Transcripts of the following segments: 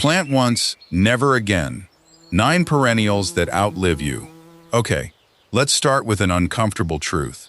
Plant once, never again. 9 perennials that outlive you. Okay, let's start with an uncomfortable truth.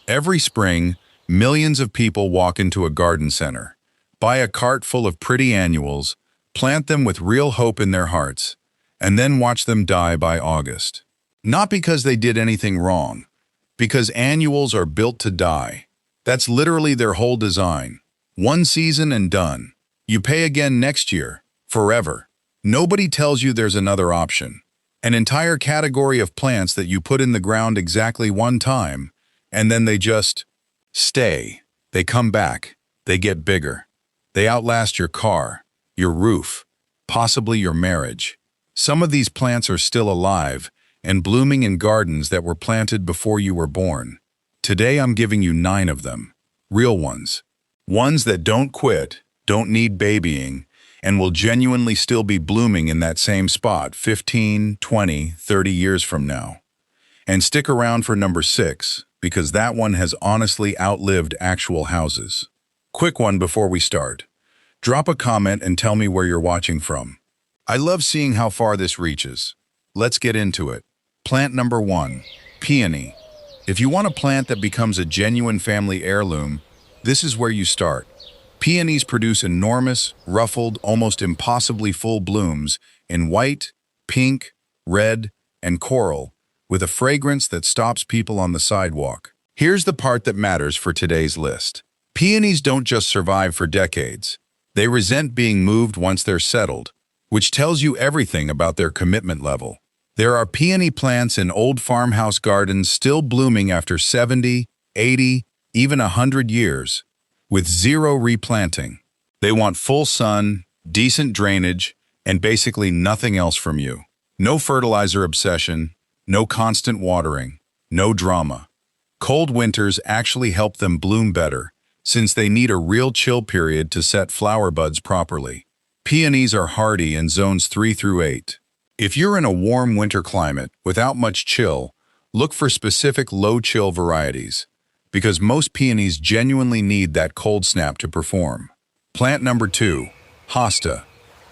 Every spring, millions of people walk into a garden center, buy a cart full of pretty annuals, plant them with real hope in their hearts, and then watch them die by August. Not because they did anything wrong, because annuals are built to die. That's literally their whole design. One season and done. You pay again next year, forever. Nobody tells you there's another option. An entire category of plants that you put in the ground exactly one time, and then they just stay. They come back. They get bigger. They outlast your car, your roof, possibly your marriage. Some of these plants are still alive and blooming in gardens that were planted before you were born. Today I'm giving you 9 of them. Real ones. Ones that don't quit, don't need babying, and will genuinely still be blooming in that same spot 15, 20, 30 years from now. And stick around for number 6, because that one has honestly outlived actual houses. Quick one before we start. Drop a comment and tell me where you're watching from. I love seeing how far this reaches. Let's get into it. Plant number 1, Peony. If you want a plant that becomes a genuine family heirloom, this is where you start. Peonies produce enormous, ruffled, almost impossibly full blooms in white, pink, red, and coral, with a fragrance that stops people on the sidewalk. Here's the part that matters for today's list. Peonies don't just survive for decades. They resent being moved once they're settled, which tells you everything about their commitment level. There are peony plants in old farmhouse gardens still blooming after 70, 80, even 100 years, with zero replanting. They want full sun, decent drainage, and basically nothing else from you. No fertilizer obsession, no constant watering, no drama. Cold winters actually help them bloom better, since they need a real chill period to set flower buds properly. Peonies are hardy in zones 3 through 8. If you're in a warm winter climate without much chill, look for specific low-chill varieties, because most peonies genuinely need that cold snap to perform. Plant number 2, Hosta.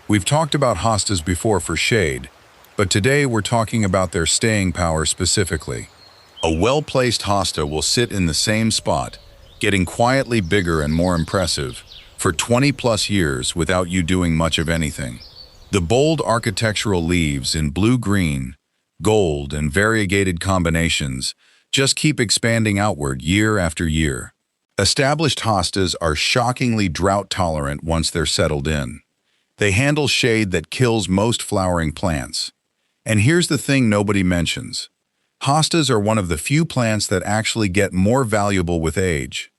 We've talked about hostas before for shade, but today we're talking about their staying power specifically. A well-placed hosta will sit in the same spot, getting quietly bigger and more impressive, for 20+ years without you doing much of anything. The bold architectural leaves in blue-green, gold, and variegated combinations just keep expanding outward year after year. Established hostas are shockingly drought-tolerant once they're settled in. They handle shade that kills most flowering plants. And here's the thing nobody mentions. Hostas are one of the few plants that actually get more valuable with age.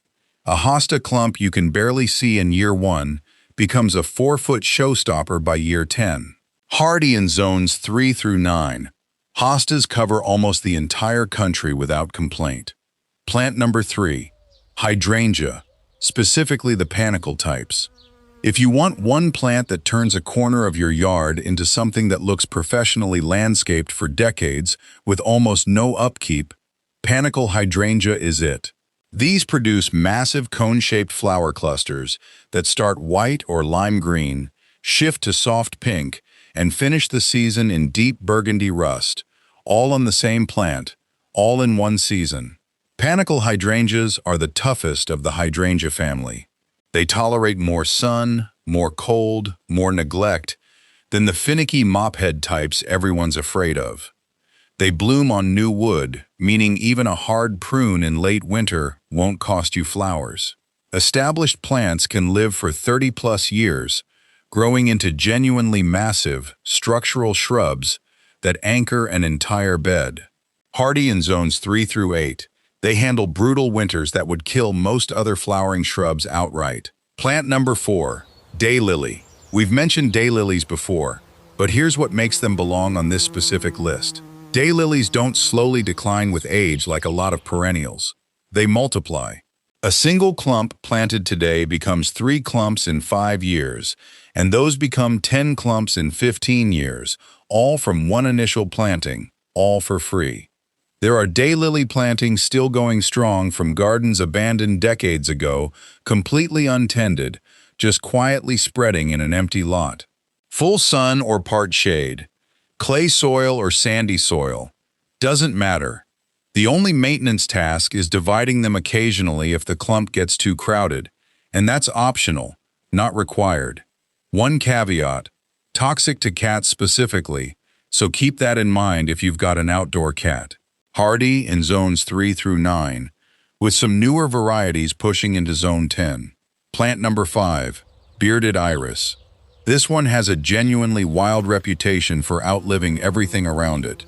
A hosta clump you can barely see in year 1 becomes a 4-foot showstopper by year 10. Hardy in zones 3 through 9, hostas cover almost the entire country without complaint. Plant number 3, Hydrangea, specifically the Panicle types. If you want one plant that turns a corner of your yard into something that looks professionally landscaped for decades with almost no upkeep, Panicle Hydrangea is it. These produce massive cone-shaped flower clusters that start white or lime green, shift to soft pink, and finish the season in deep burgundy rust, all on the same plant, all in one season. Panicle hydrangeas are the toughest of the hydrangea family. They tolerate more sun, more cold, more neglect than the finicky mophead types everyone's afraid of. They bloom on new wood, meaning even a hard prune in late winter won't cost you flowers. Established plants can live for 30+ years, growing into genuinely massive, structural shrubs that anchor an entire bed. Hardy in zones 3 through 8, they handle brutal winters that would kill most other flowering shrubs outright. Plant number 4, Daylily. We've mentioned daylilies before, but here's what makes them belong on this specific list. Daylilies don't slowly decline with age like a lot of perennials. They multiply. A single clump planted today becomes 3 clumps in 5 years, and those become 10 clumps in 15 years, all from one initial planting, all for free. There are daylily plantings still going strong from gardens abandoned decades ago, completely untended, just quietly spreading in an empty lot. Full sun or part shade, clay soil or sandy soil, doesn't matter. The only maintenance task is dividing them occasionally if the clump gets too crowded, and that's optional, not required. One caveat: toxic to cats specifically, so keep that in mind if you've got an outdoor cat. Hardy in zones 3 through 9, with some newer varieties pushing into zone 10. Plant number 5, bearded iris. This one has a genuinely wild reputation for outliving everything around it.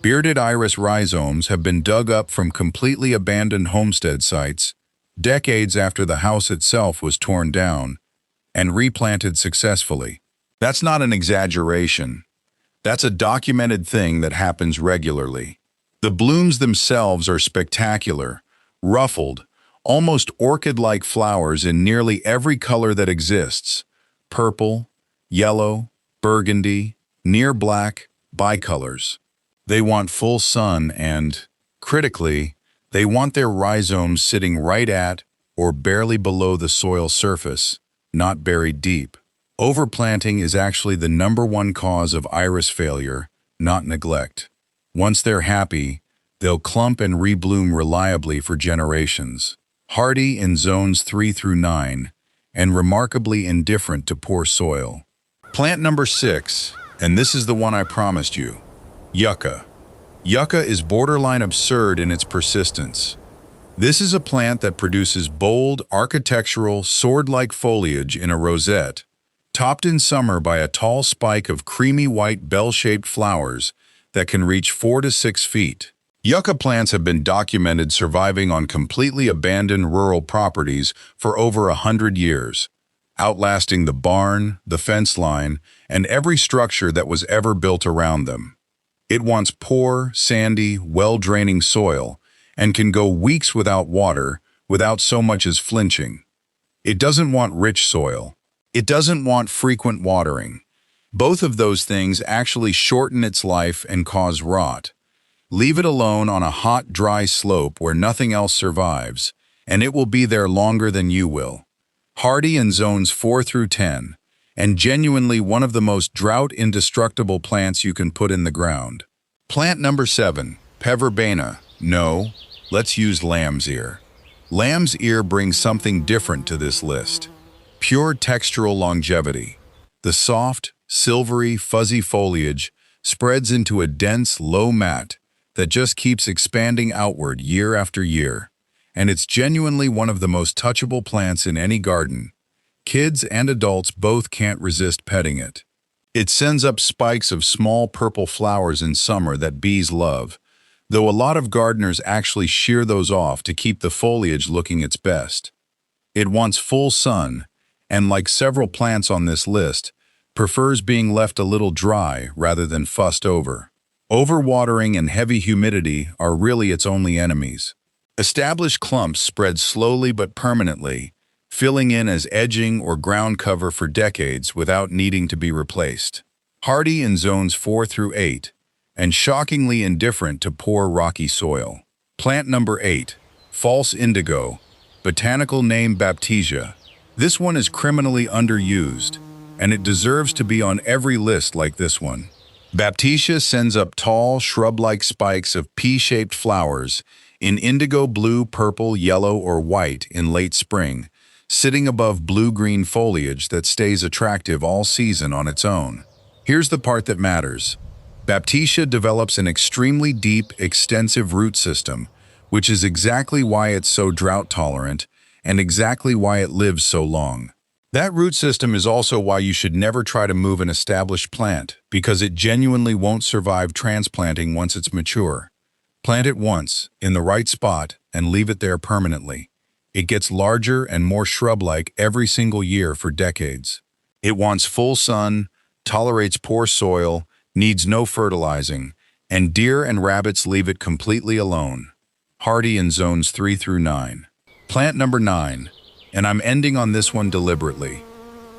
Bearded iris rhizomes have been dug up from completely abandoned homestead sites, decades after the house itself was torn down, and replanted successfully. That's not an exaggeration. That's a documented thing that happens regularly. The blooms themselves are spectacular, ruffled, almost orchid-like flowers in nearly every color that exists: purple, yellow, burgundy, near black, bicolors. They want full sun and, critically, they want their rhizomes sitting right at or barely below the soil surface, not buried deep. Overplanting is actually the #1 cause of iris failure, not neglect. Once they're happy, they'll clump and rebloom reliably for generations. Hardy in zones 3 through 9, and remarkably indifferent to poor soil. Plant number 6, and this is the one I promised you: Yucca. Yucca is borderline absurd in its persistence. This is a plant that produces bold, architectural, sword-like foliage in a rosette, topped in summer by a tall spike of creamy white bell-shaped flowers that can reach 4 to 6 feet. Yucca plants have been documented surviving on completely abandoned rural properties for over 100 years, outlasting the barn, the fence line, and every structure that was ever built around them. It wants poor, sandy, well-draining soil and can go weeks without water without so much as flinching. It doesn't want rich soil. It doesn't want frequent watering. Both of those things actually shorten its life and cause rot. Leave it alone on a hot, dry slope where nothing else survives, and it will be there longer than you will. Hardy in zones 4 through 10, and genuinely one of the most drought-indestructible plants you can put in the ground. Plant number 7, Peverbena. No, let's use lamb's ear. Lamb's ear brings something different to this list: pure textural longevity. The soft, silvery, fuzzy foliage spreads into a dense, low mat that just keeps expanding outward year after year, and it's genuinely one of the most touchable plants in any garden. Kids and adults both can't resist petting it. It sends up spikes of small purple flowers in summer that bees love, though a lot of gardeners actually shear those off to keep the foliage looking its best. It wants full sun, and like several plants on this list, prefers being left a little dry rather than fussed over. Overwatering and heavy humidity are really its only enemies. Established clumps spread slowly but permanently, filling in as edging or ground cover for decades without needing to be replaced. Hardy in zones 4 through 8, and shockingly indifferent to poor rocky soil. Plant number 8, false indigo, botanical name Baptisia. This one is criminally underused, and it deserves to be on every list like this one. Baptisia sends up tall, shrub-like spikes of pea-shaped flowers in indigo blue, purple, yellow, or white in late spring, sitting above blue-green foliage that stays attractive all season on its own. Here's the part that matters. Baptisia develops an extremely deep, extensive root system, which is exactly why it's so drought-tolerant and exactly why it lives so long. That root system is also why you should never try to move an established plant, because it genuinely won't survive transplanting once it's mature. Plant it once, in the right spot, and leave it there permanently. It gets larger and more shrub-like every single year for decades. It wants full sun, tolerates poor soil, needs no fertilizing, and deer and rabbits leave it completely alone. Hardy in zones 3 through 9. Plant number 9. And I'm ending on this one deliberately.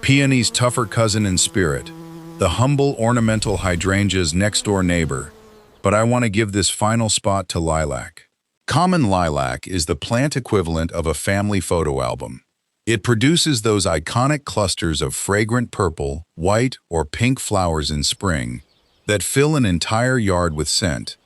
Peony's tougher cousin in spirit, the humble ornamental hydrangea's next-door neighbor, but I want to give this final spot to lilac. Common lilac is the plant equivalent of a family photo album. It produces those iconic clusters of fragrant purple, white, or pink flowers in spring that fill an entire yard with scent.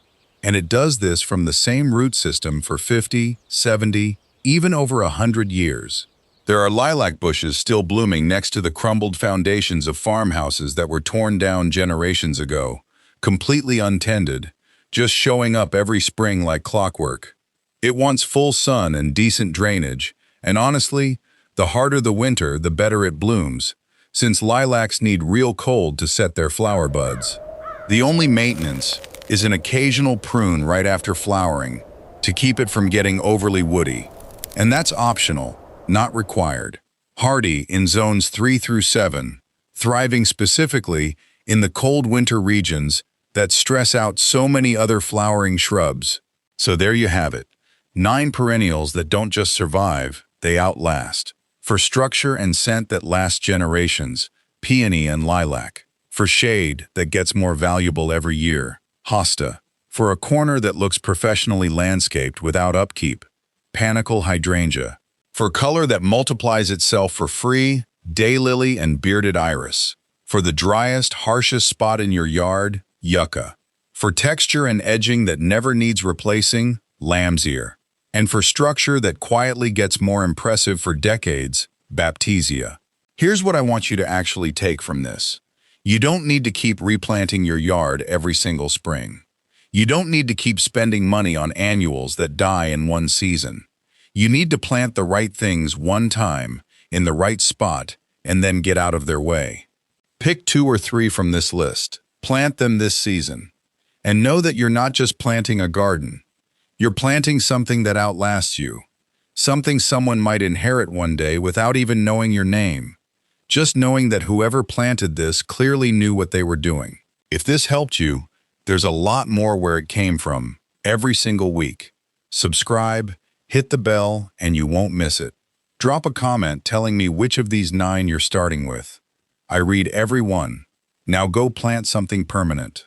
And it does this from the same root system for 50, 70, even over 100 years. There are lilac bushes still blooming next to the crumbled foundations of farmhouses that were torn down generations ago, completely untended, just showing up every spring like clockwork. It wants full sun and decent drainage, and honestly, the harder the winter, the better it blooms, since lilacs need real cold to set their flower buds. The only maintenance is an occasional prune right after flowering to keep it from getting overly woody. And that's optional, not required. Hardy in zones 3 through 7, thriving specifically in the cold winter regions that stress out so many other flowering shrubs. So there you have it, 9 perennials that don't just survive, they outlast. For structure and scent that last generations, Peony and Lilac. For shade that gets more valuable every year, Hosta. For a corner that looks professionally landscaped without upkeep, Panicle Hydrangea. For color that multiplies itself for free, Daylily and bearded iris. For the driest, harshest spot in your yard, Yucca. For texture and edging that never needs replacing, lamb's ear. And for structure that quietly gets more impressive for decades, Baptisia. Here's what I want you to actually take from this. You don't need to keep replanting your yard every single spring. You don't need to keep spending money on annuals that die in one season. You need to plant the right things one time, in the right spot, and then get out of their way. Pick 2 or 3 from this list. Plant them this season. And know that you're not just planting a garden. You're planting something that outlasts you. Something someone might inherit one day without even knowing your name. Just knowing that whoever planted this clearly knew what they were doing. If this helped you, there's a lot more where it came from, every single week. Subscribe, hit the bell, and you won't miss it. Drop a comment telling me which of these 9 you're starting with. I read every one. Now go plant something permanent.